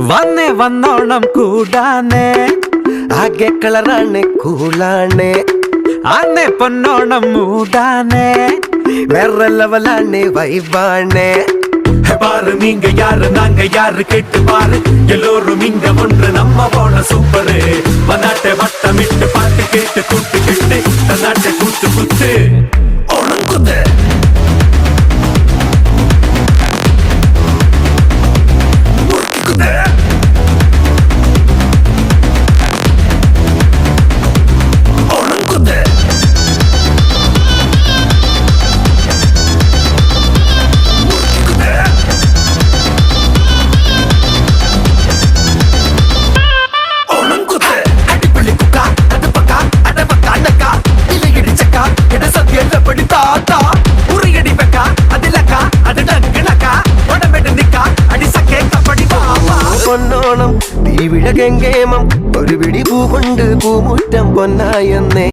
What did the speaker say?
വന്നേ വന്നോണം കൂടാനേ ആകെ കളറാണ് കൂളാണ് അന്നേ പൊന്നോണം മൂടാനേ വേറെ ലെവലാണ് വൈബാണ് பாரு நீங்க யாரு நாங்க யாரு கேட்டு பாரு எல்லோரும் இங்க ஒன்று நம்ம போன சூப்பரு மனாட்டை வட்டமிட்டு பாட்டு கேட்டு கூட்டு கிட்டு தன்னாட்டை கூத்து குத்து உணங்குது പൊന്നോണം തീവിഴ ഗംഗേമം ഒരു പിടി പൂ കൊണ്ട് പൂമുറ്റം പൊന്നായെന്നേ